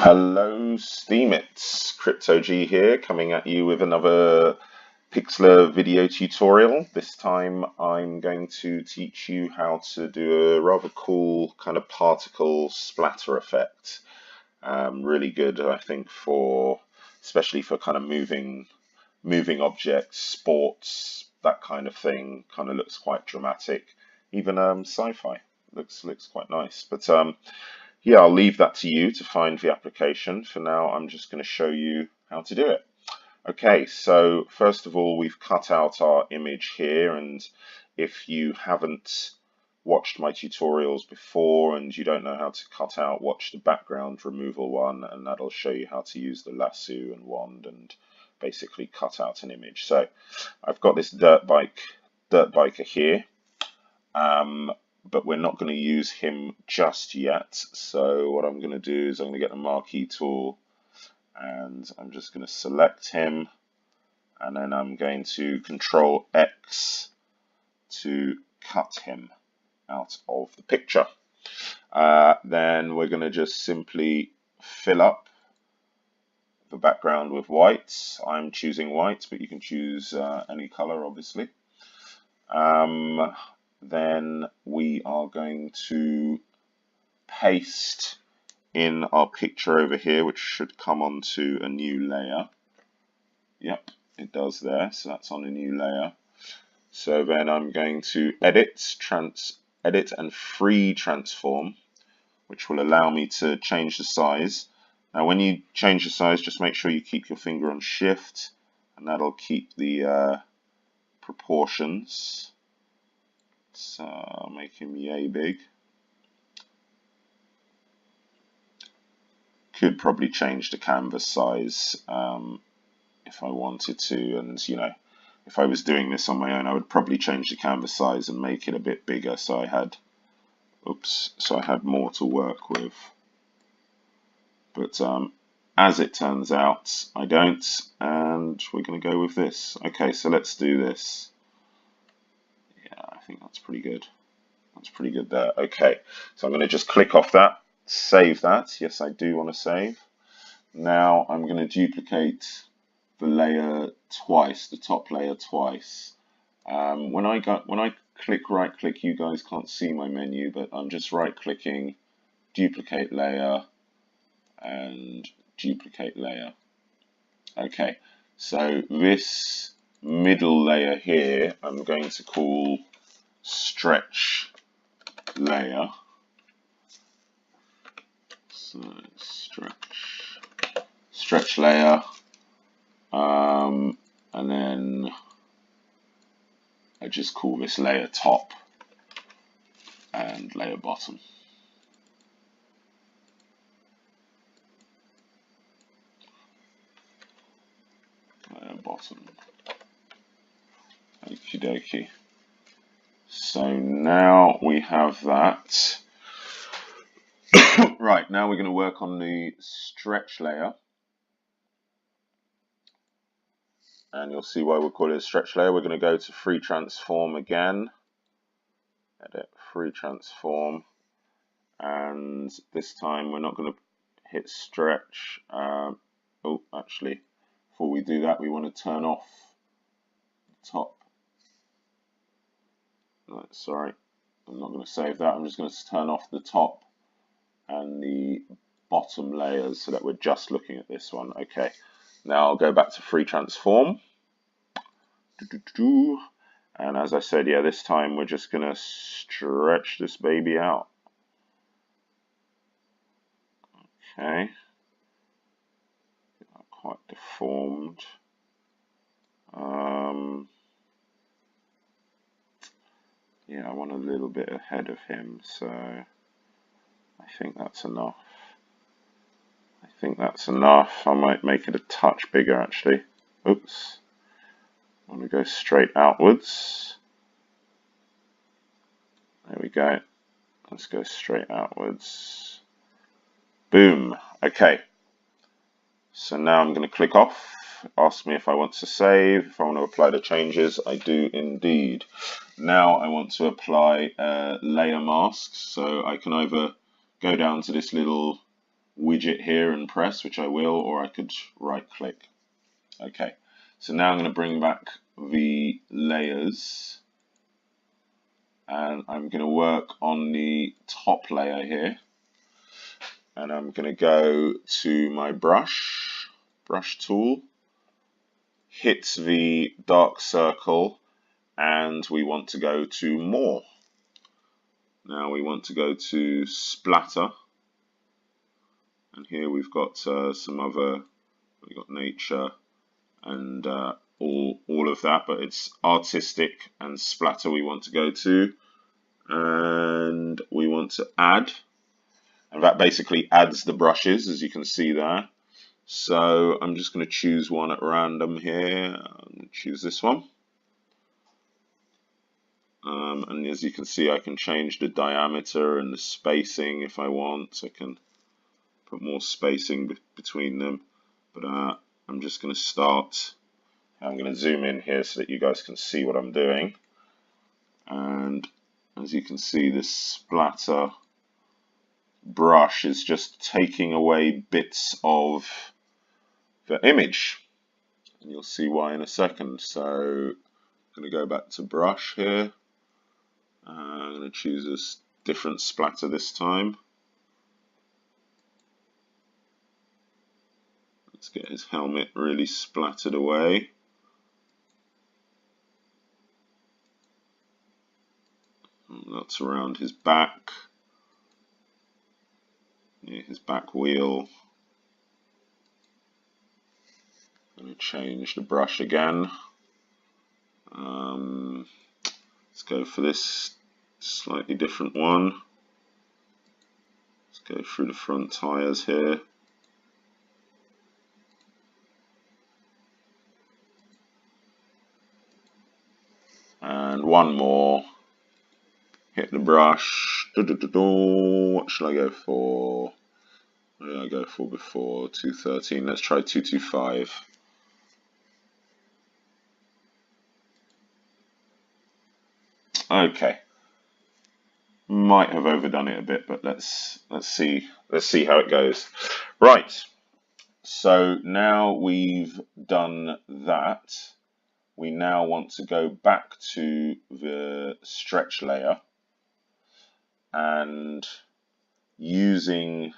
Hello Steemits, CryptoG here, coming at you with another Pixlr video tutorial. This time I'm going to teach you how to do a rather cool kind of particle splatter effect. Really good, I think, especially for kind of moving objects, sports, that kind of thing. Kind of looks quite dramatic. Even sci-fi looks quite nice. But yeah, I'll leave that to you to find the application. For now, I'm just going to show you how to do it. Okay, so first of all, we've cut out our image here, and if you haven't watched my tutorials before and you don't know how to cut out, watch the background removal one, and that'll show you how to use the lasso and wand and basically cut out an image. So I've got this dirt biker here. But we're not going to use him just yet. So what I'm going to do is I'm going to get the marquee tool and I'm just going to select him, and then I'm going to Control X to cut him out of the picture. Then we're going to just simply fill up the background with white. I'm choosing white, but you can choose any color, obviously. Then we are going to paste in our picture over here, which should come onto a new layer. Yep, it does there, so that's on a new layer. So then I'm going to edit and free transform, which will allow me to change the size. Now when you change the size, just make sure you keep your finger on shift, and that'll keep the proportions. So make him yay big. Could probably change the canvas size if I wanted to, and you know, if I was doing this on my own, I would probably change the canvas size and make it a bit bigger, so I had more to work with. But as it turns out, I don't, and we're going to go with this. Okay, so let's do this. I think that's pretty good. That's pretty good there. Okay, so I'm going to just click off that, save that. Yes, I do want to save. Now I'm going to duplicate the layer twice, the top layer twice. When I click right click, you guys can't see my menu, but I'm just right clicking, duplicate layer, and duplicate layer. Okay, so this middle layer here, I'm going to call stretch layer. So stretch layer, and then I just call this layer top and layer bottom. Layer bottom. Okie dokie. So now we have that. Right, now we're going to work on the stretch layer. And you'll see why we'll call it a stretch layer. We're going to go to free transform again. Edit, free transform. And this time we're not going to hit stretch. Oh, actually, before we do that, we want to turn off the top. No, sorry, I'm not going to save that. I'm just going to turn off the top and the bottom layers so that we're just looking at this one. Okay, now I'll go back to free transform. And as I said, yeah, this time we're just going to stretch this baby out. Okay, quite deformed. Yeah, I want a little bit ahead of him, so I think that's enough. I might make it a touch bigger, actually. Oops. I want to go straight outwards. There we go. Let's go straight outwards. Boom. Okay. So now I'm going to click off. Ask me if I want to save, if I want to apply the changes. I do indeed. Now I want to apply layer masks. So I can either go down to this little widget here and press, which I will, or I could right click. Okay, so now I'm going to bring back the layers, and I'm going to work on the top layer here, and I'm going to go to my brush tool, hit the dark circle, and we want to go to more. Now we want to go to splatter, and here we've got some other, we've got nature and all of that, but it's artistic and splatter we want to go to, and we want to add, and that basically adds the brushes, as you can see there. So I'm just going to choose one at random here. I'm going to choose this one. And as you can see, I can change the diameter and the spacing if I want. I can put more spacing between them. But I'm just going to start. I'm going to zoom in here so that you guys can see what I'm doing. And as you can see, this splatter brush is just taking away bits of the image. And you'll see why in a second. So I'm going to go back to brush here. I'm going to choose a different splatter this time. Let's get his helmet really splattered away. And that's around his back, near his back wheel. I'm going to change the brush again. Let's go for this slightly different one. Let's go through the front tires here. And one more. Hit the brush. What shall I go for? What did I go for before? 213. Let's try 225. Okay. Might have overdone it a bit, but let's see how it goes. Right. So now we've done that. We now want to go back to the stretch layer, and using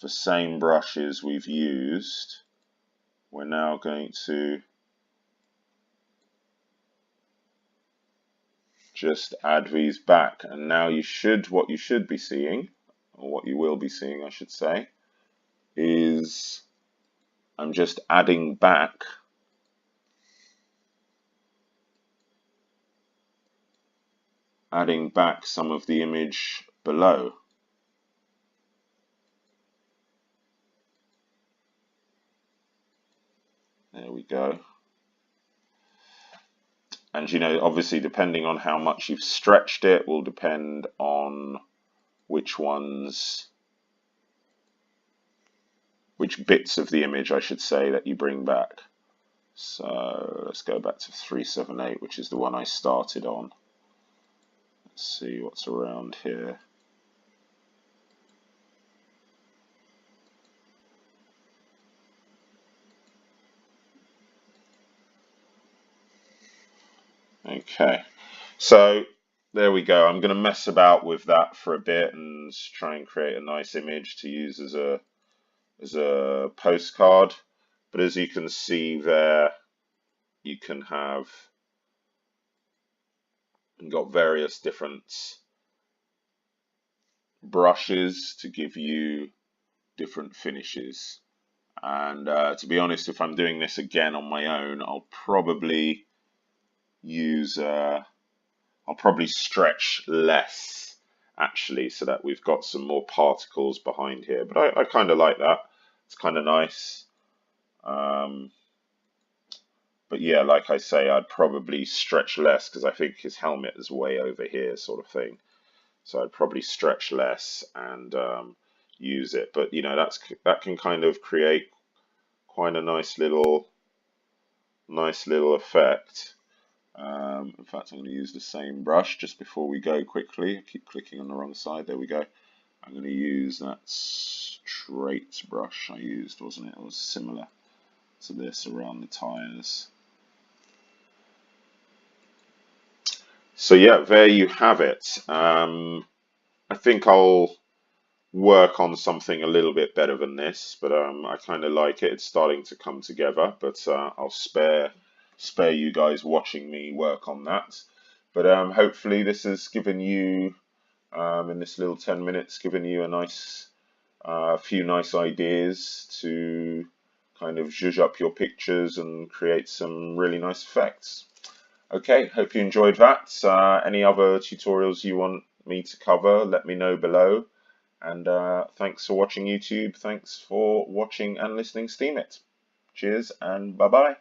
the same brushes we've used, we're now going to just add these back. And now what you should be seeing, or what you will be seeing I should say, is I'm just adding back some of the image below. There we go. And you know, obviously depending on how much you've stretched it will depend on which bits of the image I should say that you bring back. So let's go back to 378, which is the one I started on. Let's see what's around here. Okay, so there we go. I'm going to mess about with that for a bit and try and create a nice image to use as a postcard. But as you can see there, you can have got various different brushes to give you different finishes. And to be honest, if I'm doing this again on my own, I'll probably stretch less actually, so that we've got some more particles behind here. But I kind of like that. It's kind of nice. But yeah, like I say, I'd probably stretch less because I think his helmet is way over here, sort of thing. So I'd probably stretch less and use it. But you know, that can kind of create quite a nice little effect. In fact, I'm going to use the same brush just before we go quickly. I keep clicking on the wrong side. There we go. I'm going to use that straight brush I used, wasn't it? It was similar to this around the tyres. So yeah, there you have it. I think I'll work on something a little bit better than this, but I kind of like it. It's starting to come together, but I'll spare you guys watching me work on that. But hopefully this has given you, in this little 10 minutes, given you a nice few nice ideas to kind of zhuzh up your pictures and create some really nice effects. Okay, hope you enjoyed that. Any other tutorials you want me to cover, let me know below. And thanks for watching YouTube. Thanks for watching and listening Steemit. Cheers and bye-bye.